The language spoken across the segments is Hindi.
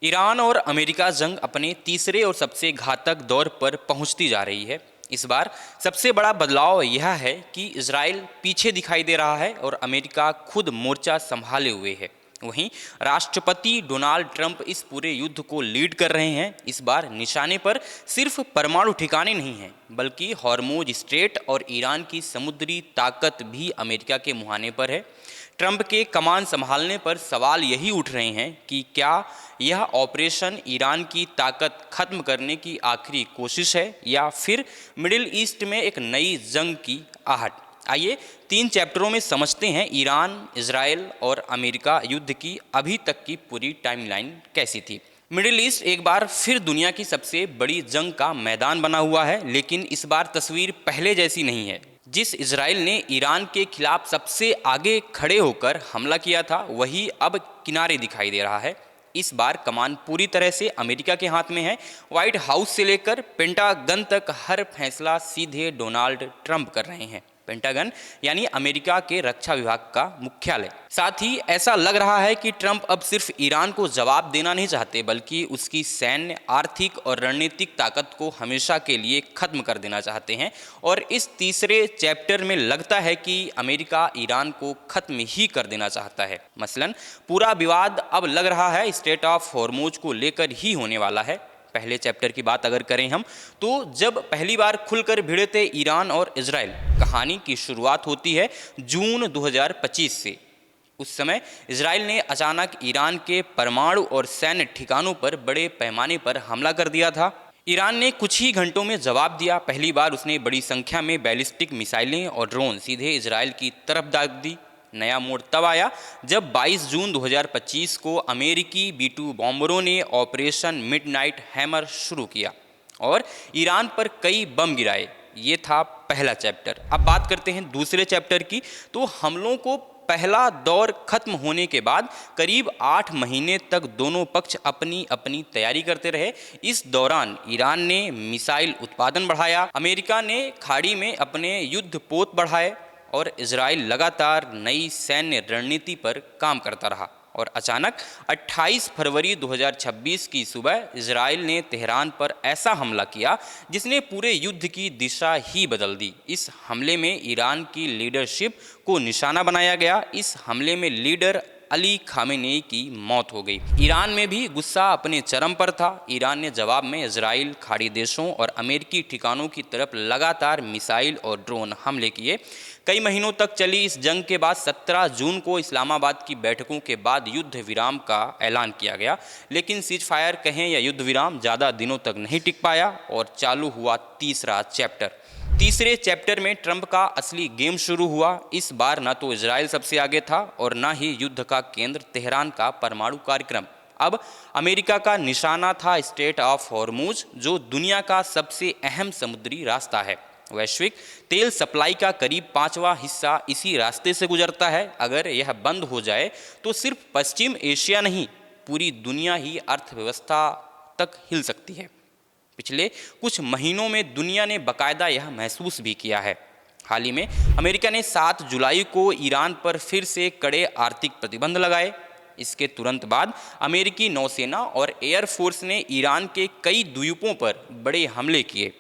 ईरान और अमेरिका जंग अपने तीसरे और सबसे घातक दौर पर पहुंचती जा रही है। इस बार सबसे बड़ा बदलाव यह है कि इजराइल पीछे दिखाई दे रहा है और अमेरिका खुद मोर्चा संभाले हुए है। वहीं राष्ट्रपति डोनाल्ड ट्रंप इस पूरे युद्ध को लीड कर रहे हैं। इस बार निशाने पर सिर्फ परमाणु ठिकाने नहीं हैं, बल्कि हॉर्मुज स्ट्रेट और ईरान की समुद्री ताकत भी अमेरिका के मुहाने पर है। ट्रंप के कमान संभालने पर सवाल यही उठ रहे हैं कि क्या यह ऑपरेशन ईरान की ताकत खत्म करने की आखिरी कोशिश है या फिर मिडिल ईस्ट में एक नई जंग की आहट। आइए 3 चैप्टरों में समझते हैं ईरान, इजराइल और अमेरिका युद्ध की अभी तक की पूरी टाइमलाइन कैसी थी। मिडिल ईस्ट एक बार फिर दुनिया की सबसे बड़ी जंग का मैदान बना हुआ है, लेकिन इस बार तस्वीर पहले जैसी नहीं है। जिस इजराइल ने ईरान के खिलाफ सबसे आगे खड़े होकर हमला किया था, वही अब किनारे दिखाई दे रहा है। इस बार कमान पूरी तरह से अमेरिका के हाथ में है। व्हाइट हाउस से लेकर पेंटागन तक हर फैसला सीधे डोनाल्ड ट्रंप कर रहे हैं। पेंटागन यानी अमेरिका के रक्षा विभाग का मुख्यालय। साथ ही ऐसा लग रहा है कि ट्रंप अब सिर्फ ईरान को जवाब देना नहीं चाहते, बल्कि उसकी सैन्य, आर्थिक और रणनीतिक ताकत को हमेशा के लिए खत्म कर देना चाहते हैं। और इस तीसरे चैप्टर में लगता है कि अमेरिका ईरान को खत्म ही कर देना चाहता है। मसलन पूरा विवाद अब लग रहा है स्ट्रेट ऑफ हॉर्मुज को लेकर ही होने वाला है। पहले चैप्टर की बात अगर करें हम, तो जब पहली बार खुलकर भिड़े थे ईरान और इजराइल, कहानी की शुरुआत होती है जून 2025 से। उस समय इजराइल ने अचानक ईरान के परमाणु और सैन्य ठिकानों पर बड़े पैमाने पर हमला कर दिया था। ईरान ने कुछ ही घंटों में जवाब दिया। पहली बार उसने बड़ी संख्या में बैलिस्टिक मिसाइलें और ड्रोन सीधे इजराइल की तरफ दाग दी। नया मोड़ तब आया जब 22 जून 2025 को अमेरिकी B-2 बॉम्बरों ने ऑपरेशन मिडनाइट हैमर शुरू किया और ईरान पर कई बम गिराए। ये था पहला चैप्टर। अब बात करते हैं दूसरे चैप्टर की। तो हमलों को पहला दौर खत्म होने के बाद करीब 8 महीने तक दोनों पक्ष अपनी अपनी तैयारी करते रहे। इस दौरान ईरान ने मिसाइल उत्पादन बढ़ाया, अमेरिका ने खाड़ी में अपने युद्ध पोत बढ़ाए और इजराइल लगातार नई सैन्य रणनीति पर काम करता रहा। और अचानक 28 फरवरी 2026 की सुबह इजराइल ने तेहरान पर ऐसा हमला किया जिसने पूरे युद्ध की दिशा ही बदल दी। इस हमले में ईरान की लीडरशिप को निशाना बनाया गया। इस हमले में लीडर अली खामेनेई की मौत हो गई। ईरान में भी गुस्सा अपने चरम पर था। ईरान ने जवाब में इजराइल, खाड़ी देशों और अमेरिकी ठिकानों की तरफ लगातार मिसाइल और ड्रोन हमले किए। कई महीनों तक चली इस जंग के बाद 17 जून को इस्लामाबाद की बैठकों के बाद युद्ध विराम का ऐलान किया गया, लेकिन सीज फायर कहें या युद्ध विराम ज़्यादा दिनों तक नहीं टिक पाया और चालू हुआ तीसरा चैप्टर। तीसरे चैप्टर में ट्रंप का असली गेम शुरू हुआ। इस बार न तो इजराइल सबसे आगे था और न ही युद्ध का केंद्र तेहरान का परमाणु कार्यक्रम। अब अमेरिका का निशाना था स्ट्रेट ऑफ हॉर्मुज, जो दुनिया का सबसे अहम समुद्री रास्ता है। वैश्विक तेल सप्लाई का करीब 5वां हिस्सा इसी रास्ते से गुजरता है। अगर यह बंद हो जाए तो सिर्फ पश्चिम एशिया नहीं, पूरी दुनिया ही अर्थव्यवस्था तक हिल सकती है। पिछले कुछ महीनों में दुनिया ने बाकायदा यह महसूस भी किया है। हाल ही में अमेरिका ने 7 जुलाई को ईरान पर फिर से कड़े आर्थिक प्रतिबंध लगाए। इसके तुरंत बाद अमेरिकी नौसेना और एयरफोर्स ने ईरान के कई द्वीपों पर बड़े हमले किए।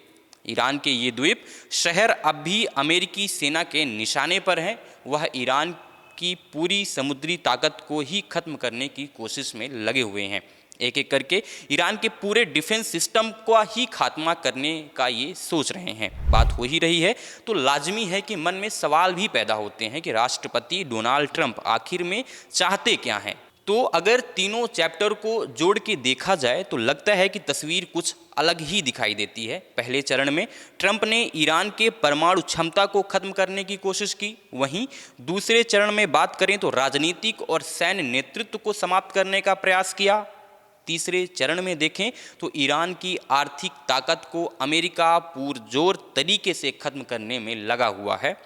ईरान के ये द्वीप शहर अब भी अमेरिकी सेना के निशाने पर हैं। वह ईरान की पूरी समुद्री ताकत को ही खत्म करने की कोशिश में लगे हुए हैं। एक एक करके ईरान के पूरे डिफेंस सिस्टम का ही खात्मा करने का ये सोच रहे हैं। बात हो ही रही है तो लाजमी है कि मन में सवाल भी पैदा होते हैं कि राष्ट्रपति डोनाल्ड ट्रंप आखिर में चाहते क्या हैं। तो अगर तीनों चैप्टर को जोड़ के देखा जाए तो लगता है कि तस्वीर कुछ अलग ही दिखाई देती है। पहले चरण में ट्रंप ने ईरान के परमाणु क्षमता को खत्म करने की कोशिश की। वहीं दूसरे चरण में बात करें तो राजनीतिक और सैन्य नेतृत्व को समाप्त करने का प्रयास किया। तीसरे चरण में देखें तो ईरान की आर्थिक ताकत को अमेरिका पुरजोर तरीके से खत्म करने में लगा हुआ है।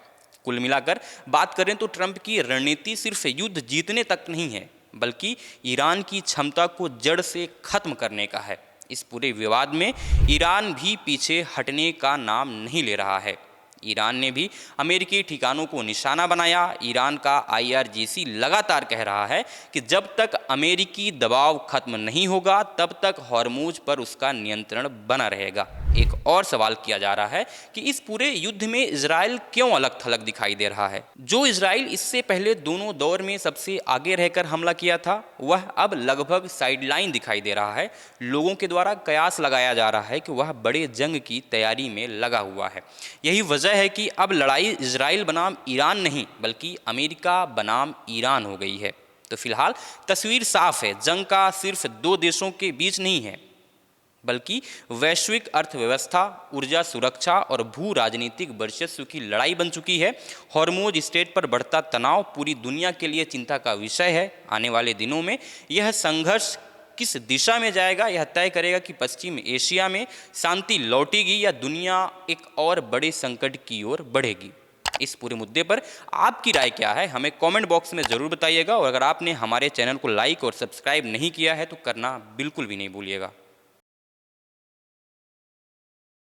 कुल मिलाकर बात करें तो ट्रंप की रणनीति सिर्फ युद्ध जीतने तक नहीं है, बल्कि ईरान की क्षमता को जड़ से खत्म करने का है। इस पूरे विवाद में ईरान भी पीछे हटने का नाम नहीं ले रहा है। ईरान ने भी अमेरिकी ठिकानों को निशाना बनाया। ईरान का IRGC लगातार कह रहा है कि जब तक अमेरिकी दबाव खत्म नहीं होगा तब तक हॉर्मुज पर उसका नियंत्रण बना रहेगा। एक और सवाल किया जा रहा है कि इस पूरे युद्ध में इजराइल क्यों अलग थलग दिखाई दे रहा है। जो इजराइल इससे पहले दोनों दौर में सबसे आगे रहकर हमला किया था, वह अब लगभग साइडलाइन दिखाई दे रहा है। लोगों के द्वारा कयास लगाया जा रहा है कि वह बड़े जंग की तैयारी में लगा हुआ है। यही वजह है कि अब लड़ाई इजराइल बनाम ईरान नहीं बल्कि अमेरिका बनाम ईरान हो गई है। तो फिलहाल तस्वीर साफ है, जंग का सिर्फ दो देशों के बीच नहीं है बल्कि वैश्विक अर्थव्यवस्था, ऊर्जा सुरक्षा और भू राजनीतिक वर्चस्व की लड़ाई बन चुकी है। हॉर्मुज स्ट्रेट पर बढ़ता तनाव पूरी दुनिया के लिए चिंता का विषय है। आने वाले दिनों में यह संघर्ष किस दिशा में जाएगा, यह तय करेगा कि पश्चिम एशिया में शांति लौटेगी या दुनिया एक और बड़े संकट की ओर बढ़ेगी। इस पूरे मुद्दे पर आपकी राय क्या है, हमें कमेंट बॉक्स में ज़रूर बताइएगा। और अगर आपने हमारे चैनल को लाइक और सब्सक्राइब नहीं किया है तो करना बिल्कुल भी नहीं भूलिएगा।